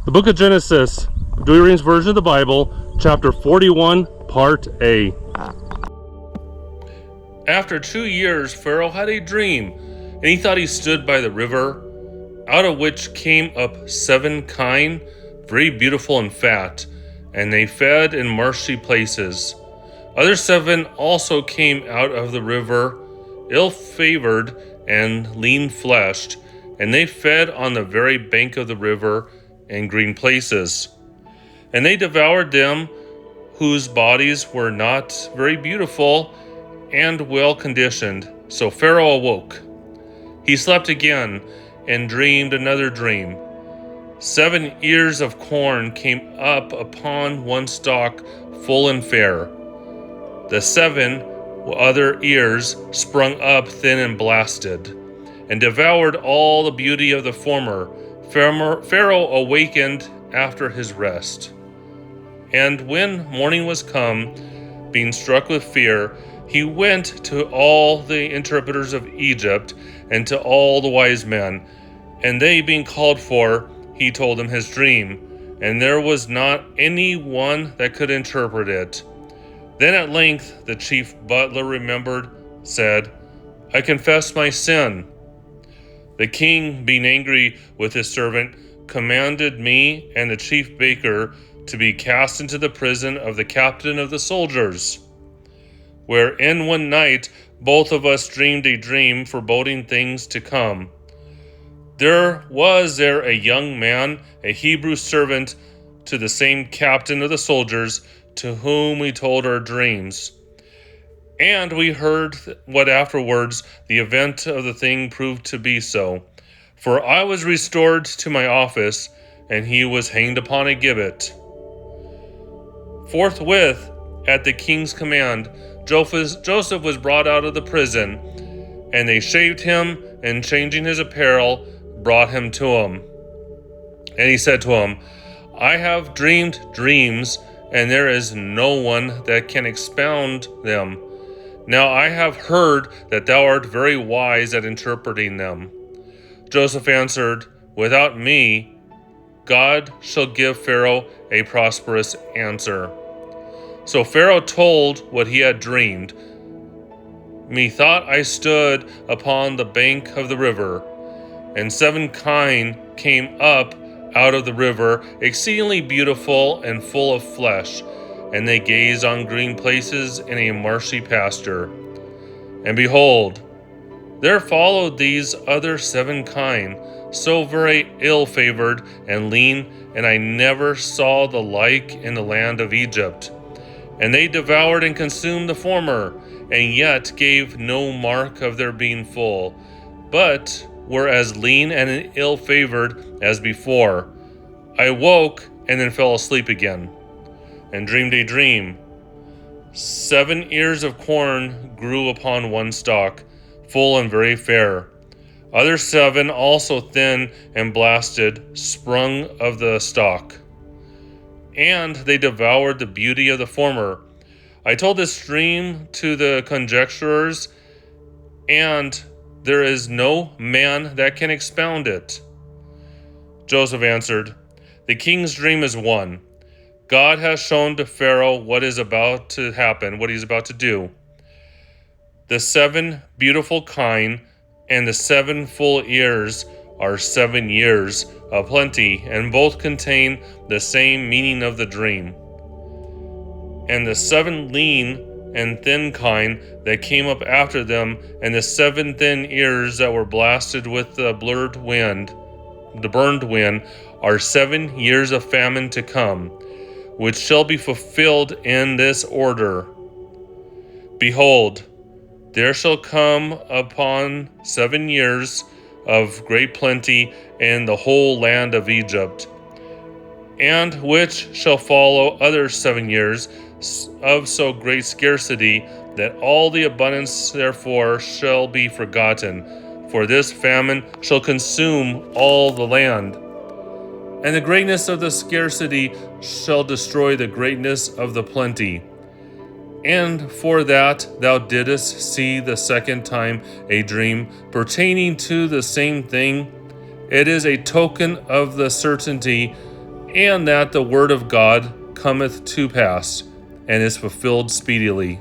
The book of Genesis, Douay-Rheims version of the Bible, chapter 41, part A. After 2 years, Pharaoh had a dream, and he thought he stood by the river, out of which came up 7 kine, very beautiful and fat, and they fed in marshy places. Other 7 also came out of the river, ill-favored and lean-fleshed, and they fed on the very bank of the river in green places. And they devoured them whose bodies were not very beautiful and well conditioned. So Pharaoh awoke. He slept again and dreamed another dream. 7 ears of corn came up upon one stalk, full and fair. The 7 other ears sprung up thin and blasted, and devoured all the beauty of the former. Pharaoh awakened after his rest. And when morning was come, being struck with fear, he went to all the interpreters of Egypt and to all the wise men. And they being called for, he told them his dream, and there was not any one that could interpret it. Then at length the chief butler remembered, said, I confess my sin. The king, being angry with his servant, commanded me and the chief baker to be cast into the prison of the captain of the soldiers, where in one night both of us dreamed a dream foreboding things to come. There was a young man, a Hebrew servant to the same captain of the soldiers, to whom we told our dreams. And we heard what afterwards the event of the thing proved to be so. For I was restored to my office, and he was hanged upon a gibbet. Forthwith, at the king's command, Joseph was brought out of the prison, and they shaved him, and changing his apparel, brought him to him. And he said to him, I have dreamed dreams, and there is no one that can expound them. Now I have heard that thou art very wise at interpreting them. Joseph answered, Without me, God shall give Pharaoh a prosperous answer. So Pharaoh told what he had dreamed. Methought I stood upon the bank of the river, and 7 kine came up out of the river, exceedingly beautiful and full of flesh, and they gazed on green places in a marshy pasture. And behold, there followed these other 7 kine, so very ill-favored and lean, and I never saw the like in the land of Egypt. And they devoured and consumed the former, and yet gave no mark of their being full, but were as lean and ill-favored as before. I woke and then fell asleep again, and dreamed a dream. 7 ears of corn grew upon one stalk, full and very fair. Other 7 also thin and blasted sprung of the stalk, and they devoured the beauty of the former. I told this dream to the conjecturers, and there is no man that can expound it. Joseph answered, The king's dream is one. God has shown to Pharaoh what is about to happen, what he's about to do. The 7 beautiful kine and the 7 full ears are 7 years of plenty, and both contain the same meaning of the dream. And the 7 lean and thin kine that came up after them, and the 7 thin ears that were blasted with the burned wind, are 7 years of famine to come, which shall be fulfilled in this order. Behold, there shall come upon 7 years of great plenty in the whole land of Egypt, and which shall follow other 7 years of so great scarcity that all the abundance therefore shall be forgotten, for this famine shall consume all the land. And the greatness of the scarcity shall destroy the greatness of the plenty. And for that thou didst see the second time a dream pertaining to the same thing, it is a token of the certainty and that the word of God cometh to pass, and is fulfilled speedily.